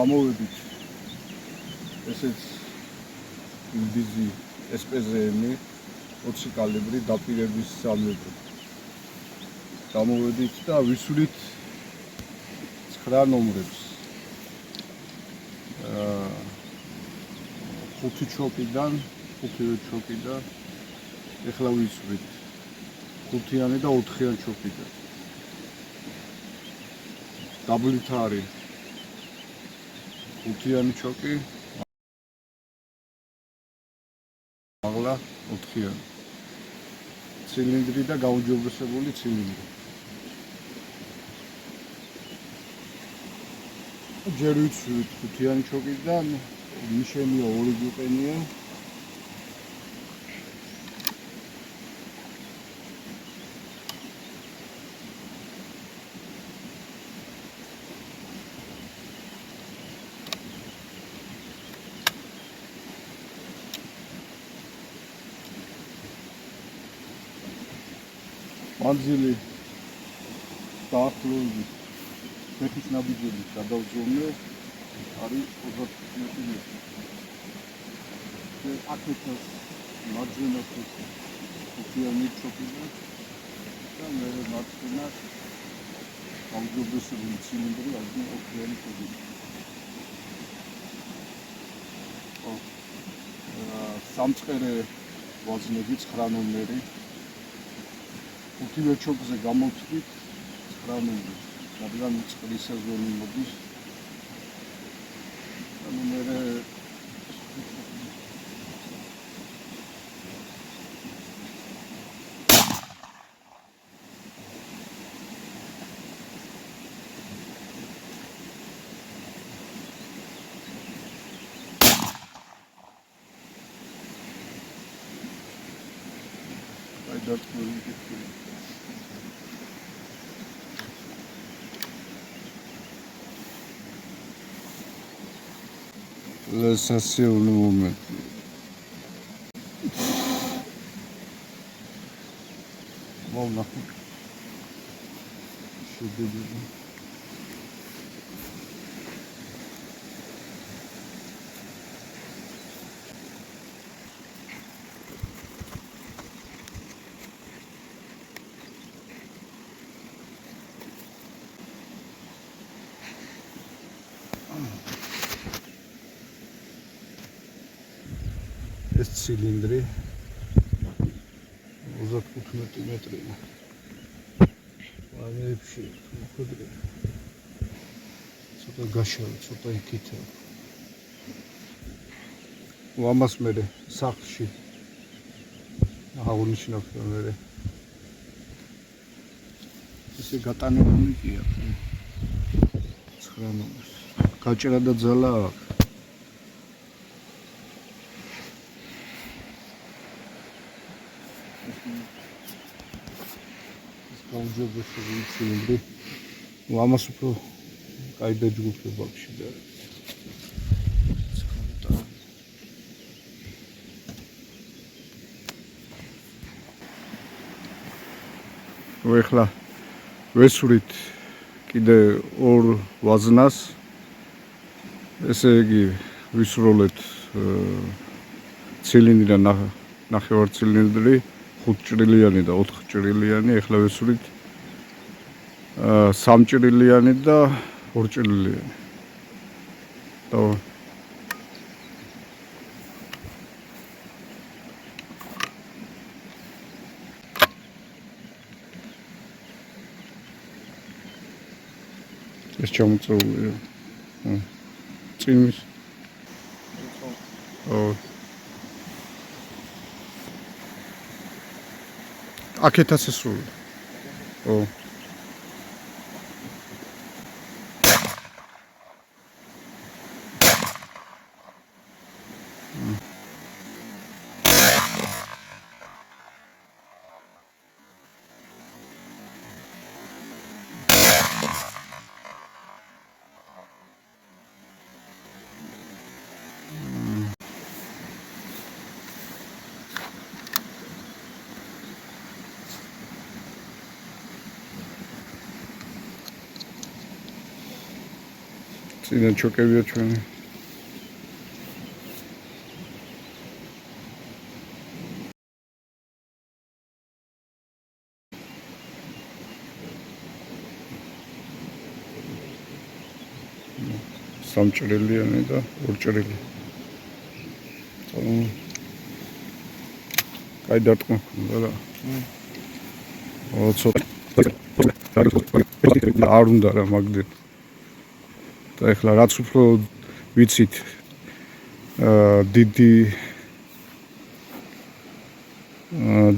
გამოვედით ესეც ბიზი SPZM 20 კალიბრი დაპირების სამეფო. გამოვედით და ვისურით 9 ნომრებს. 5 ჩოკიდან ეხლა ვისურით 5-იანი და 4-იანი ჩოკიდან. დაბლით არის 5-იანი ჩოკი, მაღლა 4-იანი. ცილინდრი და გაუმჯობესებული ცილინდრი. ჯერ ვიცვით 5-იანი ჩოკიდან, ნიშენია 2 გვიყენია. მანძილი დაახლოებით მეხის ნაბიჯებით გადავზომნე არის 25 მეტრი. აქეთას მარჯვენა ფეხი 5-იანი ჩოკიდან და მე მარცხენა გაუმჯობესებული ცილინდრი არის 4-იანი ჩოკიდან. სამწყერე ვაზნები 9 ნომერი. 5 ჩოკზე გამოვთქვით 9 ნომერი. რადგან წყლის სეზონი მოდის. ანუ მე sensazione momento. Vallahi. Şurada bir ცილინდრი 35 მეტრია. ვარებში ხუდრი. ცოტა გაშალა, ცოტა იქითა. ამას მე სახლში აღნიშნავ მე. ესე გატანებული კია. 9 ნომერს. გაჭრა და ძალა აქვს. გაუმჯობესებული ცილინდრი. ამას უფრო კაი დაჯგუფება აქვს და ეხლა ვესურით კიდე 2 ვაზნას. ესე იგი ვისროლეთ ცილინდრი და ნახევარ ცილინდრი 5 ჭრილიანი და 4 ჭრილიანი. ეხლა ვესურით 3 ჭრილიანი და 2 ჭრილიანი. და ეს ჩამოწეულია. წინის. აქეთაც ესრული. წინა ჩოკებია ჩვენი. სამჭრელიანი და ორჭრელი. კაი დარტყმა ქონდა რა. ცოტა არ უნდა რა მაგდენ. და ეხლა რაც უფრო ვიცით დიდი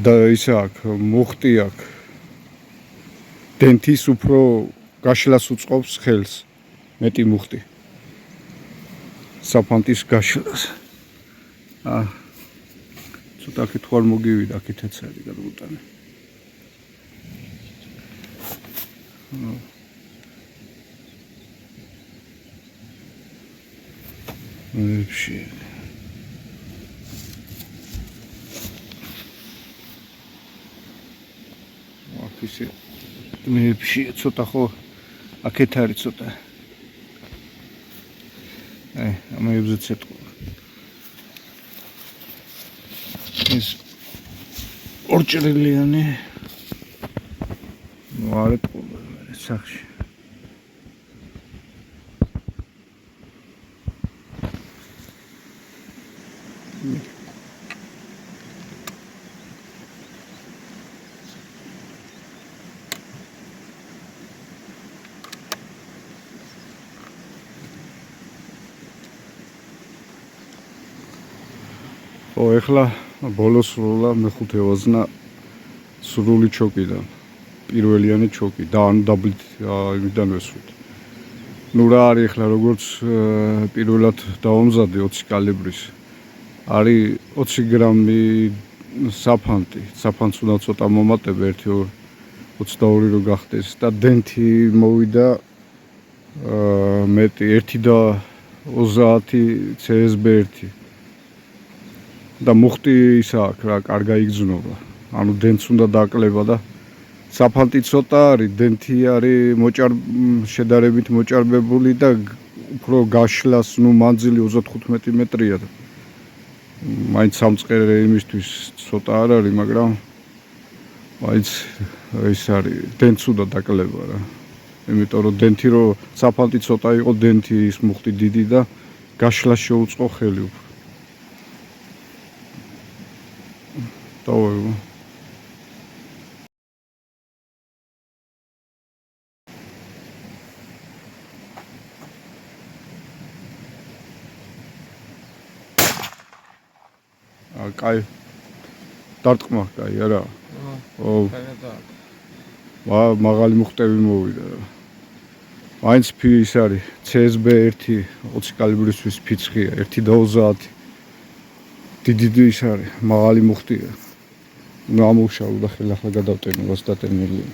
და ისა აქვს, მუხტი აქვს. დენთის უფრო გაშლას უწყობს ხელს. მეტი მუხტი. საფანტის გაშლას. ცოტა აქეთ ხარ მოგივიდა, აქეთაც არის გადმოტანე. Вообще. Вообще. Вообще ცოტა ხო აქეთ არის ცოტა. ამაებზე ცეტყვა. ეს ორჭრელიანი. არ ეთყობა მე სახში. ეხლა ბოლოს სრულა მეხუთე ვაზნა სრული ჩოკიდან. პირველიანი ჩოკი და ანუ დაბლით იმიდან ვესვით. ნუ რა არის ეხლა როგორც პირველად დავამზადე 20 კალიბრის. არის 20 გრამი საფანტი. საფანტს უნდა ცოტა მომატება 1-22 რო გახდეს და დენთი მოვიდა მეტი 1.30 CSB1. და მუხტი ისა აქვს რა, კარგა იგრძნობა. ანუ დენთს უნდა დაკლება და საფანტი ცოტა არის, დენთი არის შედარებით მოჭარბებული და უფრო გაშლას, ნუ მანძილი 35 მეტრია და მაინც სამწყერე იმისთვის ცოტა არ არის, მაგრამ მაინც ის არის, დენთს უნდა დაკლება რა. იმიტომ რომ დენთი რო საფანტი ცოტა იყო, დენთი ის მუხტი დიდი და გაშლას შეუწყო ხელი უფრო. დავაიღო. კაი. დარტყმა კაი არა. ო. მაღალი მუხტები მოვიდა. მაინც ის არის CSB1 20 კალიბრისთვის ფიცხია 1.30. დიდი ის არის, მაღალი მუხტია. ნუ ამუშავო და ხელ ახლა გადავტენო, რას დატენილი.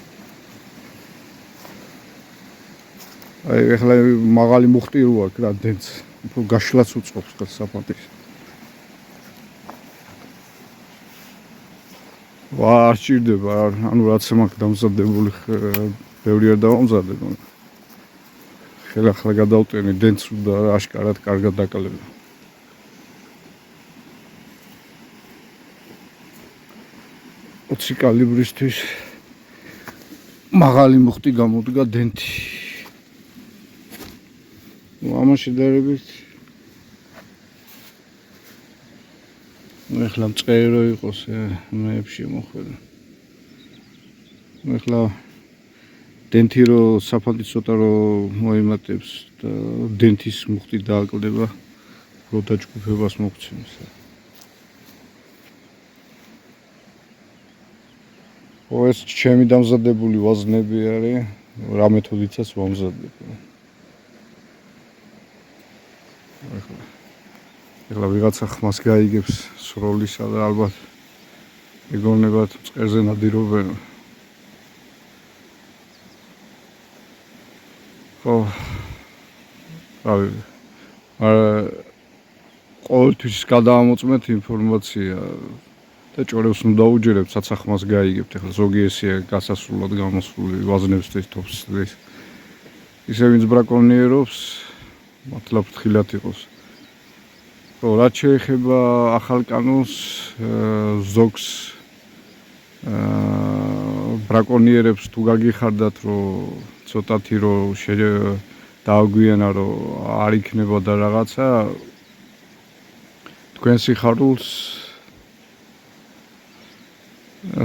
აი ეხლა მაღალი მუხტი რო აქვს რა დენს, უფრო გაშლაც უწყობს ხელს საფანტის. არ ჭირდება, ანუ რაც მაქვს დამზადებული, ბევრი არ დავამზადე, ხელ ახლა გადავტენე, დენს უნდა აშკარად კარგად დაკლება. ოცი კალიბრისთვის მაღალი მუხტი გამოდგა დენთი. ამან შედარებით ეხლა მწყერი რო იყოს, მეებში მოხვედა. ეხლა დენთი რო საფანტი ცოტა რო მოიმატებს და დენთის მუხტი დააკლდება, რო დაჯგუფებას მოგცემს. ეს ჩემი დამზადებული ვაზნები არის, რა მეთოდითაც ვამზადებ. ეხლა ვიღაცა ხმას გაიგებს სროლისა და ალბათ ეგონებათ მწყერზე ნადირობენ. ხო. ყოველთვის გადაამოწმეთ ინფორმაცია და ჭორებს ნუ დაუჯერებთ, საცახმას გაიგებთ. ეხლა ზოგი ესეა გასასრულად გამოსული ვაზნებს თითქოს. ისე ვინც ბრაკონიერობს, მართლა ფრთხილად იყოს. რაც შეეხება ახალ კანონს, ზოგს ბრაკონიერებს თუ გაგიხარდათ, რომ ცოტათი რომ დააგვიანა, რომ არ იქნებოდა რაღაცა, თქვენ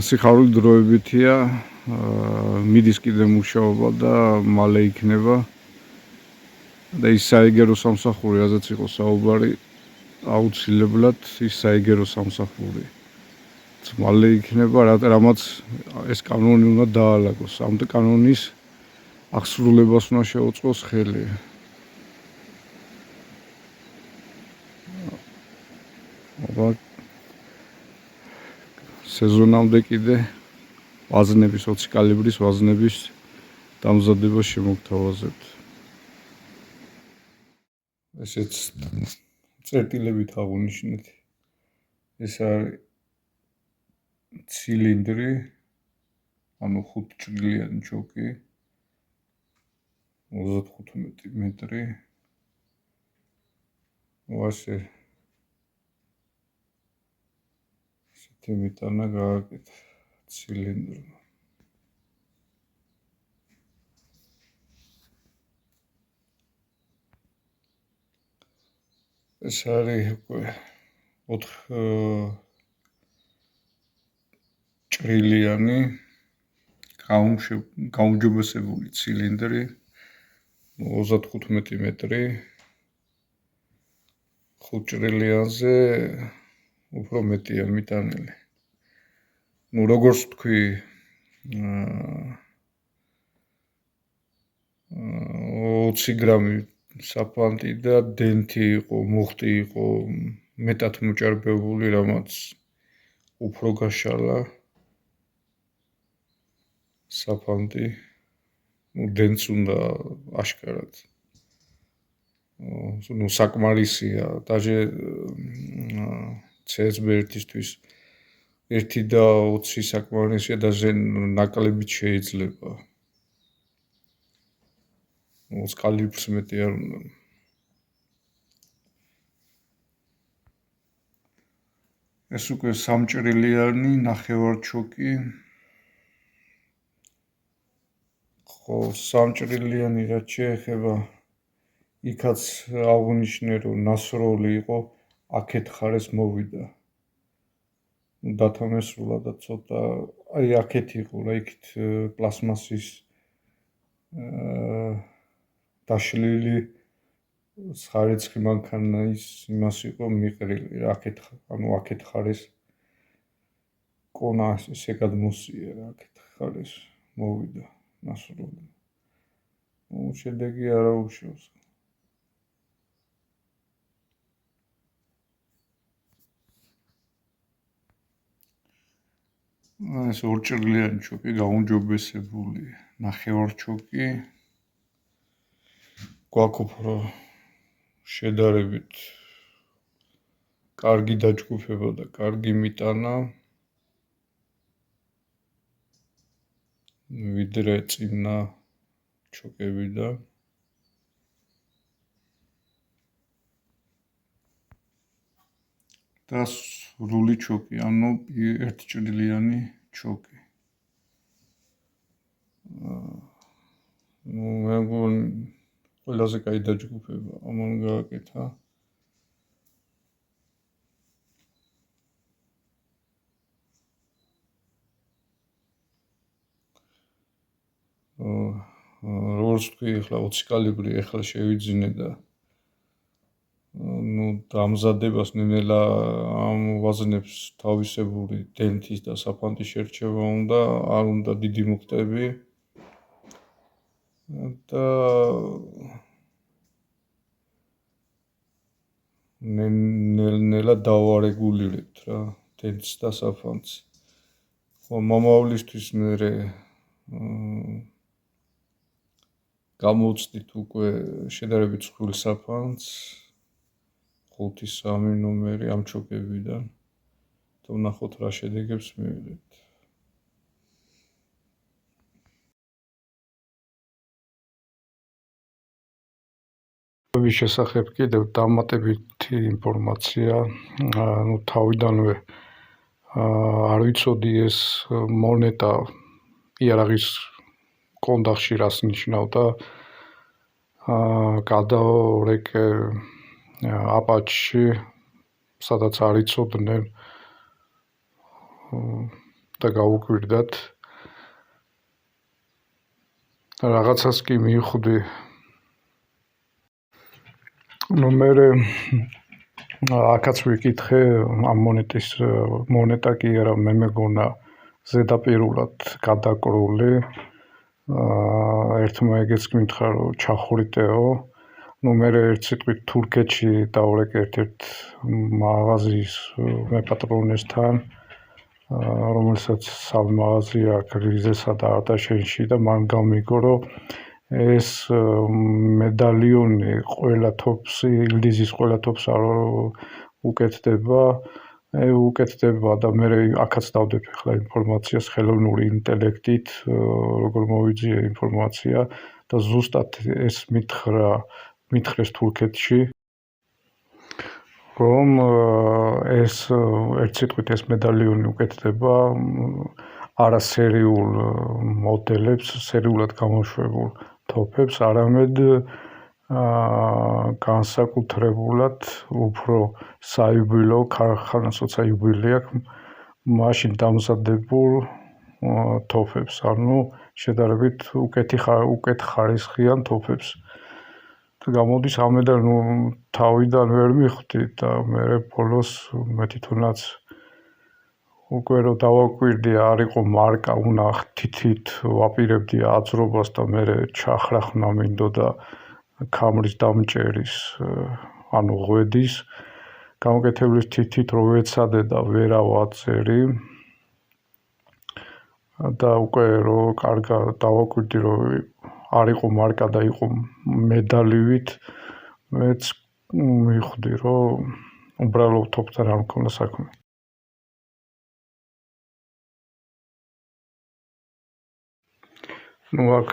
სიხარული დროებითია, მიდის კიდე მუშაობა და მალე იქნება და ის საიგერო სამსახური, რაზეც იყო საუბარი, აუცილებლად ის საიგერო სამსახური მალე იქნება, რამაც ეს კანონი უნდა დაალაგოს. ამ კანონის აღსრულებას უნდა შეუწყოს ხელი. სეზონამდე კიდე ვაზნების 20 კალიბრის ვაზნების დამზადება შემოგთავაზებთ. ესეც წერტილებით აღუნიშნეთ. ეს არის ცილინდრი, ანუ 5 ჭრილიანი ჩოკი, 35 მეტრი. ვასე ესეთი მიტანა გააკეთა ცილინდრმა. ეს არის უკვე 4 ჭრილიანი გაუმჯობესებული ცილინდრი, 35 მეტრი, 5 ჭრილიანზე უფრო მეტია მიტანილი. როგორც თქვი, 20 გრამი საფანტი და დენთი იყო, მუხტი იყო მეტად მოჭარბებული, რამაც უფრო გაშალა საფანტი, დენც უნდა აშკარად. საკმარისია, დაჟე CSB1-ისთვის 1 და 20 საკმარისია, დაჟე ნაკლებიც შეიძლება. 20 კალიბრს მეტი არ უნდა. ეს უკვე 3 ჭრილიანი ნახევარჩოკი. ხო, 3 ჭრილიანი რაც შეეხება, იქაც აღუნიშნე, რომ ნასროლი იყო, აქეთ ხარეს მოვიდა. დათამესრულა და ცოტა, აი აქეთ იყო რა, იქით პლასმასის დაშლილი ხარეცხი მანქანა იმას იყო მიყრილი, აქეთ ხარეს კონა ესე გადმოსია რა, აქეთ ხარეს მოვიდა ნასროლი. შედეგი არა უშავს. ეს 2 ჭრილიანი ჩოკი, გაუმჯობესებული ნახევარჩოკი. გვაქვს უფრო შედარებით კარგი დაჯგუფება და კარგი მიტანა, ვიდრე წინა ჩოკებიდან. და სრული ჩოკი, ანუ 1 ჭრილიანი ჩოკი. მე მგონი ყველაზე კაი დაჯგუფება ამან გააკეთა. როგორც თქვი, ახლა 20 კალიბრი ახლა შევიძინე და დამზადებას ნენელა ამ ვაზნებს თავისებური დენთის და საფანტის შერჩევა უნდა, არ უნდა დიდი მუხტები და ნელა დავარეგულირებთ რა, დენთს და საფანტს. ხო, მომავლისთვის მერე გამოვწდით უკვე შედარებით მსხვილ საფანტს, 5-3 ნომერი ამ ჩოკებიდან. და ვნახოთ რა შედეგებს მივიღებთ. ვის შესახებ კიდევ დამატებითი ინფორმაცია, თავიდანვე არ ვიცოდი ეს მონეტა იარაღის კონდახში რას ნიშნავდა. გადავრეკე აპაჩში, სადაც არ იცოდნენ და გავუკვირდათ. რაღაცას კი მივხვდი. მე აქაც ვიკითხე ამ მონეტა კი არა, მე მეგონა ზედაპირულად გადაკრული. ერთმა ეგეც გითხრა, რომ ჩახურიტეო. მე ერთ სიტყვით თურქეთში დავრეკე ერთ მაღაზიის მეპატრონესთან, რომელსაც სამი მაღაზია აქვს რიზესა და არტაშენში და მან გამიგო, რომ ეს მედალიონი ყველა თოფს, ილდიზის ყველა თოფს არ უკეთდება და მე აქაც დავდებ ახლა ინფორმაციას ხელოვნური ინტელექტით, როგორ მოვიძიე ინფორმაცია და ზუსტად ეს მითხრეს თურქეთში, რომ ეს ერთ სიტყვით ეს მედალიონი უკეთდება არა სერიულ მოდელებს, სერიულად გამოშვებულ თოფებს, არამედ განსაკუთრებულად უფრო საიუბილეო ქარხანას, როცა იუბილე აქვს, მაშინ დამზადებულ თოფებს, ანუ შედარებით უკეთ ხარისხიან თოფებს. გამოდის ამედან თავიდან ვერ მიხვდი და მე ბოლოს მე თვითონაც უკვე რომ დავაკვირდი არ იყო მარკა, უნდა თითით ვაპირებდი აძრობას და მე ჩახრახნა მინდოდა ქამრის დამჭერის, ანუ ღვედის გამოკეთებლის თითით რო ვეცადე და ვერა ვაწერი და უკვე რო კარგად დავაკვირდი რომ არ იყო მარკა და იყო მედალივით, მეც მივხვდი რომ უბრალოდ თოფთან არ მქონდა საქმე. აქ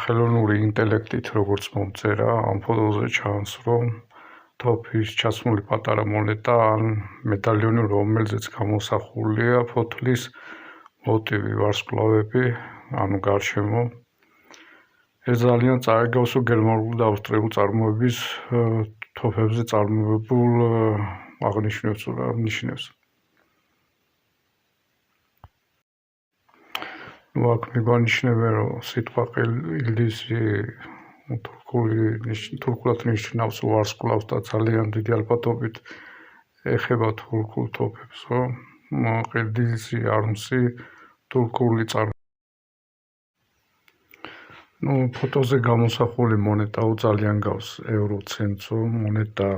ხელოვნური ინტელექტით როგორც მომწერა, ამ ფოტოზე ჩანს, რომ თოფის ჩასმული პატარა მონეტა ან მედალიონი, რომელზეც გამოსახულია ფოთლის მოტივი, ვარსკვლავები, ანუ გარშემო. ეს ძალიან წაეგავს გერმანულ და ავსტრიულ წარმოების თოფებზე წარმოებულ აღნიშნავს რა ნიშნავს. აქ მიგონიშნებენ, რომ სიტყვა ილდიზი თურქულად ნიშნავს ვარსკვლავს და ძალიან დიდი ალბათობით ეხება თურქულ თოფებს, რომ ილდიზი არმსი თურქული ფოტოზე გამოსახული მონეტა ძალიან გავს ევროცენტსო მონეტა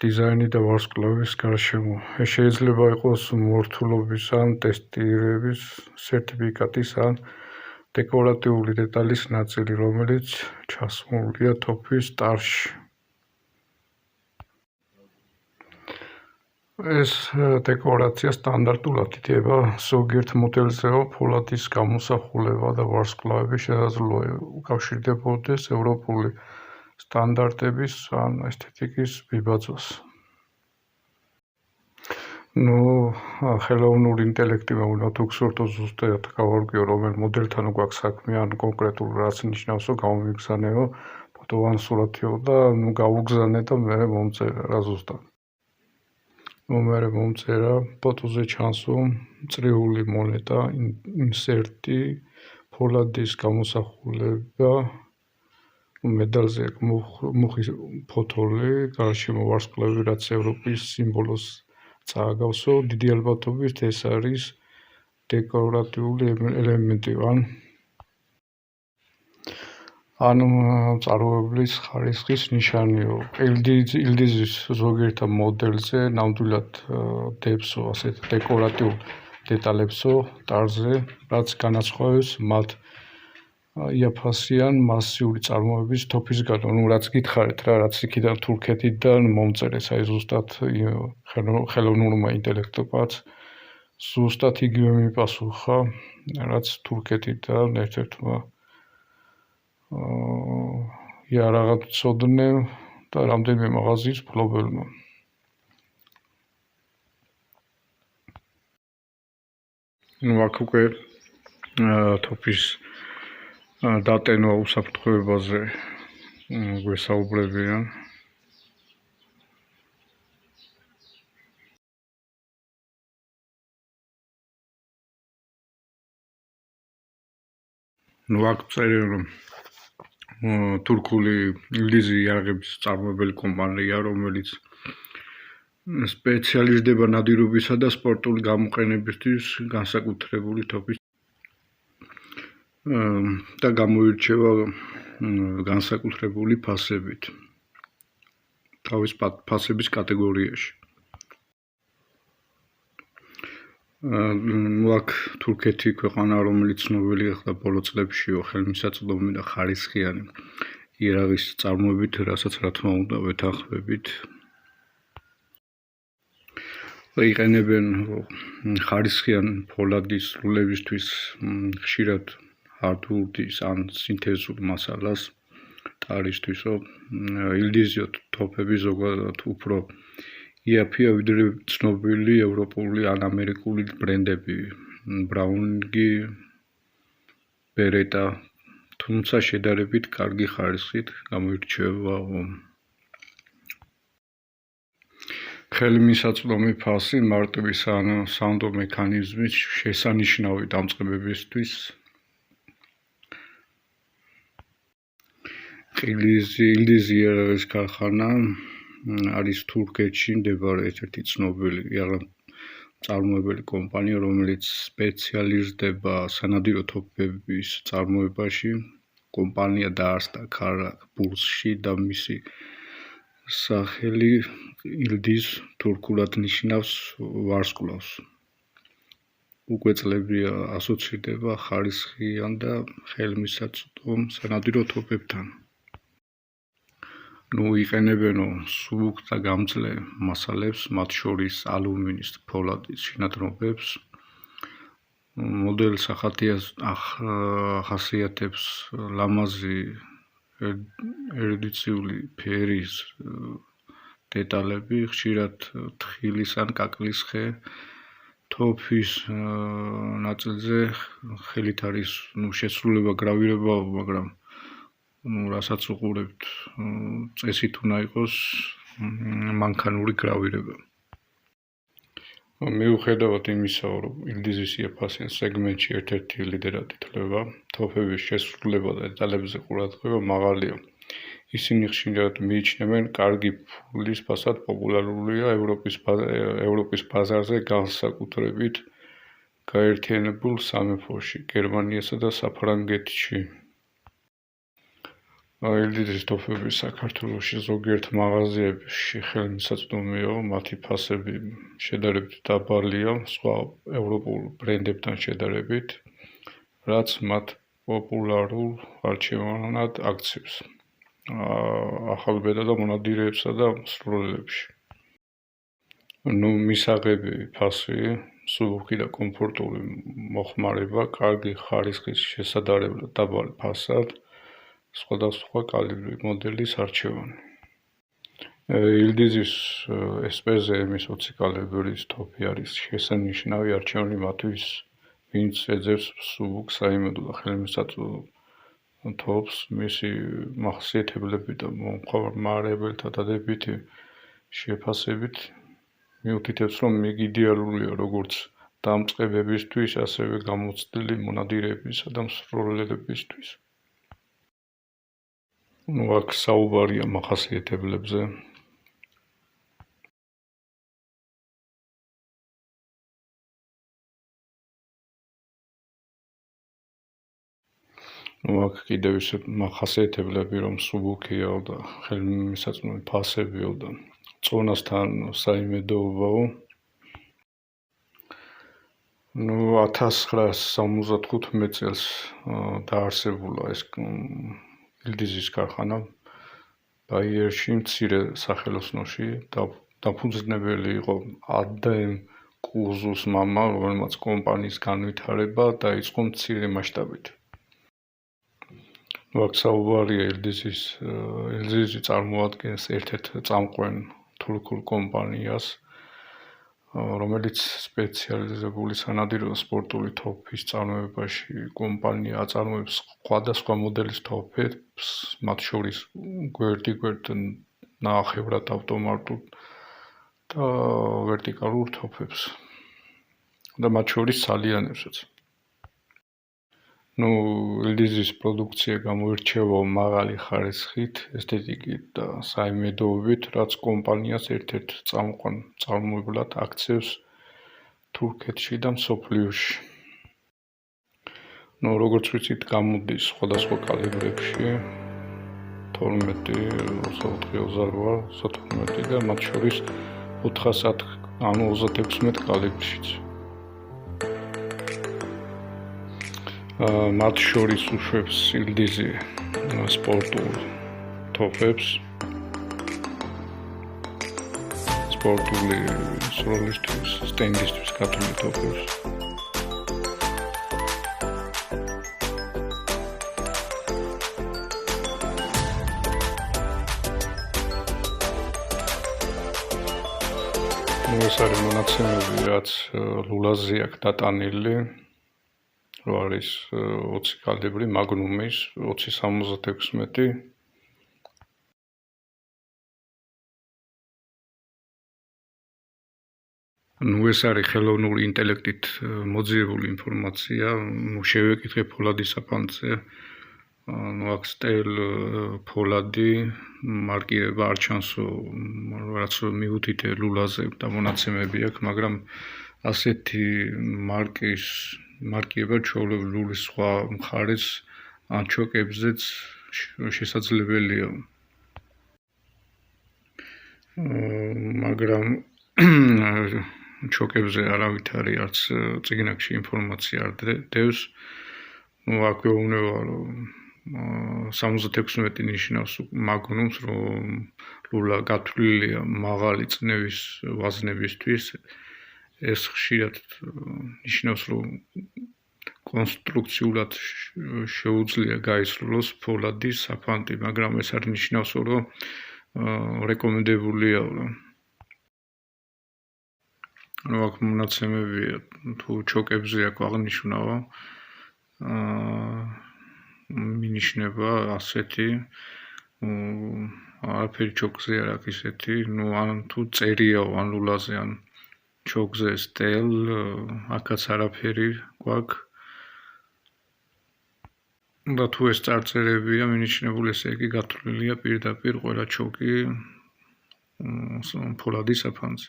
დიზაინი და ვარსკვლავის გარშემო. ეს შეიძლება იყოს მორთულობის ან ტესტირების სერტიფიკატის ან დეკორატიული დეტალის ნაწილი, რომელიც ჩასმულია თოფის ტარში. ეს დეკორაცია სტანდარტულად ითვლება ზოგიერთ მოდელზეო ფოლადის გამოსახულება და ვარსკვლავები შესაძლოა უკავშირდებოდეს ევროპული სტანდარტების ან ესთეტიკის მიბაძვას. ხელოვნური ინტელექტი უნდა თუ გსურთო ზუსტად გავარკვიო რომელ მოდელთან გვაქვს საქმე, ან კონკრეტულ რაც ნიშნავს, რომ გამომიგზავნეო ფოტო ან სურათიო და გავუგზავნე და მე მომწერა რა ზუსტად. მე მომწერა ფოტოზე ჩანს, რომ წრიული მონეტა, ინსერტი, ფოლადის გამოსახულება, მედალზე მუხის ფოთოლი, გარშემო ვარსკვლავი, რაც ევროპის სიმბოლოს წააგავსო, დიდი ალბათობით ეს არის დეკორატიული ელემენტი, ანუ წარმოებლის ხარისხის ნიშანიო. ილდიზის ზოგიერთ მოდელზე ნამდვილად დებსო ასეთ დეკორატიულ დეტალებსო ტარზე, რაც განასხვავებს მათ იაფასიან მასიური წარმოების თოფისგან, რაც გითხარით რა, რაც იქიდან თურქეთიდან მომწერეს, აი ზუსტად ხელოვნურმა ინტელექტობაც ზუსტად იგივე მიპასუხა, რაც თურქეთიდან ერთ-ერთმა იარაღად ცოდნენ და რამდენიმე მაღაზიის მფლობელმა. აქ უკვე თოფის დატენვა უსაფრთხოებაზე გვესაუბრებიან. აქ წერენ, რომ თურქული ილდიზი იარაღების წარმოებელი კომპანია, რომელიც სპეციალიზდება ნადირობისა და სპორტული გამოყენებისთვის განსაკუთრებული თოფის და გამოირჩევა განსაკუთრებული ფასებით თავის ფასების კატეგორიაში. აქ თურქეთი ქვეყანა, რომელიც ცნობილი გახდა ბოლო წლებში ხელმისაწვდომი და ხარისხიანი იარაღის წარმოებით, რასაც რა თქმა უნდა ვეთანხმებით. იყენებენ ხარისხიან ფოლადის სრულებისთვის ხშირად ჰარდვუდის ან სინთეზურ მასალას ტარისთვისო. ილდიზიო თოფები ზოგადად უფრო იაფია ვიდრე ცნობილი ევროპული ან ამერიკული ბრენდები, ბრაუნინგი, ბერეტა, თუმცა შედარებით კარგი ხარისხით გამოირჩევა. ხელმისაწვდომი ფასი მარტივი საუნდო მექანიზმის შესანიშნავი დამწყებებისთვის. ილდიზი იარაღის ქარხანა არის თურქეთში მდებარე ერთ-ერთი ცნობილი იარაღ-მწარმოებელი კომპანია, რომელიც სპეციალიზდება სანადირო თოფების წარმოებაში. კომპანია დაარსდა ქალაქ ბურსში და მისი სახელი ილდიზ თურქულად ნიშნავს ვარსკვლავს. უკვე წლებია ასოცირდება ხარისხიან და ხელმისაწვდომ სანადირო თოფებთან. იყენებენ სუბუქ და გამძლე მასალებს, მათ შორის ალუმინის, ფოლადის შენადნობებს. მოდელს ახასიათებს ლამაზი ერუდიციული ფერის დეტალები, ხშირად თხილის ან კაკლის ხე. თოფის ნაწილზე ხელით არის შესრულება გრავირება, მაგრამ რასაც უყურებთ, წესით უნდა იყოს მანქანური გრავირება. მიუხედავად იმისა, რომ ილდიზის იაფასიან სეგმენტში ერთ-ერთი ლიდერად ითვლება, თოფების შესრულება და დეტალებზე ყურადღება მაღალია. ისინი ხშირად მიიჩნევენ კარგი ფულის ფასად პოპულარულია ევროპის ბაზარზე, განსაკუთრებით გაერთიანებულ სამეფოში, გერმანიასა და საფრანგეთში. ილდიზის თოფები საქართველოში ზოგიერთ მაღაზიებში ხელმისაწვდომია, მათი ფასები შედარებით დაბალია სხვა ევროპულ ბრენდებთან შედარებით, რაც მათ პოპულარულ არჩევანად აქცევს ახალბედა და მონადირეებსა და მსროლელებში. მისაღები ფასი, სუბუქი და კომფორტული მოხმარება, კარგი ხარისხის შესადარებლად დაბალი ფასად, სხვადასხვა კალიბრი მოდელის არჩევანი. ილდიზის SPZ-ების 20 კალიბრის თოფი არის შესანიშნავი არჩევანი მათთვის, ვინც ეძებს სუბუქ საიმედო და ხელმისაწვდომ თოფს. მისი მახასიათებლები და მომხმარებელთა დადებითი შეფასებით მიუთითებს, რომ იგი იდეალურია როგორც დამწყებებისთვის, ასევე გამოცდილი მონადირეებისა და მსროლელებისთვის. აქ საუბარია მახასიათებლებზე. აქ კიდევ ისე მახასიათებლები, რომ სუბუქია და ხელმისაწვდომი ფასებია და წონასთან საიმედოობაო. 1975 წელს დაარსებულა ეს ილდიზის ქარხანა ბაიერში, მცირე სახელოსნოში. დაფუძნებელი იყო ადემ კუზუს მამა, რომელმაც კომპანიის განვითარება დაიწყო მცირე მასშტაბით. აქ საუბარია ელდიზი წარმოადგენს ერთ-ერთ წამყვან თურქულ კომპანიას, რომელიც სპეციალიზებული სანადირო სპორტული თოფის წარმოებაში კომპანია აწარმოებს სხვადასხვა მოდელის თოფებს, მათ შორის გვერდ ნახევრად ავტომატურ და ვერტიკალურ თოფებს და მათ შორის სალიანებსაც. ელდიზის პროდუქცია გამოირჩევა მაღალი ხარისხით, ესთეტიკით და საიმედოობით, რაც კომპანიას ერთ-ერთ წამყვან წარმოებლად აქცევს თურქეთში და მსოფლიოში. როგორც ვიცით, გამოდის სხვადასხვა კალიბრებში 12, 24, 112 და მათ შორის 410 ანუ 36 კალიბრშიც. მათ შორის უშვებს ელდიზი სპორტულ თოფებს, სპორტული სროლისთვის, სტენდისთვის გათვლილი თოფებს. ეს არის მონაცემები, რაც ლულაზე აქვს დატანილი. არის 20 კალიბრი მაგნუმის 2076. ეს არის ხელოვნური ინტელექტით მოძიებული ინფორმაცია. შევეკითხე ფოლადის საფანზე. აქ სტელ ფოლადი მარკირება არ ჩანსო, რაც მიუთითე ლულაზე და მონაცემები აქვს, მაგრამ ასეთი მარკირება ჩვეულებრივ ლულის სხვა მხარეს ან ჩოკებზეც შესაძლებელია. მაგრამ ჩოკებზე არავითარი არც წიგნებში ინფორმაცია არ დევს. აქ გვეუბნება, რომ 76 ნიშნავს მაგნუმს, რომ ლულა გათვლილია მაღალი წნევის ვაზნებისთვის. ეს ხშირად ნიშნავს, რომ კონსტრუქციულად შეუძლია გაისრულოს ფოლადის საფანტი, მაგრამ ეს არ ნიშნავს, რომ რეკომენდებულია. აქ მონაცემებია, თუ ჩოკებზე აქ აღნიშნავა, მინიშნება ასეთი, არაფერი ჩოკზე არ აქვს ისეთი, ან თუ წერია ან ლულაზე ან ჩოკზე სტელ, აქაც არაფერი გვაქვს. და თუ ეს წარწერებია მინიშნებული, ესე იგი გათვლილია პირდაპირ ყველა ჩოკი ფოლადის საფანზე.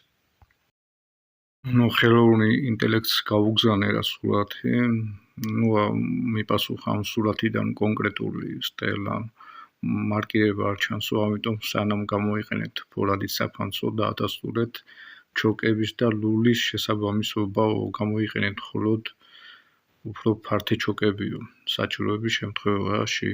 ხელოვნური ინტელექტს გაუგზავნე რა სურათი, მიპასუხა ამ სურათიდან კონკრეტული სტელა მარკირება არ ჩანსო, ამიტომ სანამ გამოიყენეთ ფოლადის საფანცო და ათასტურეთ ჩოკების და ლულის შესაბამისობა გამოიყენეთ მხოლოდ უფრო ფართე ჩოკებიო საჭიროების შემთხვევაში.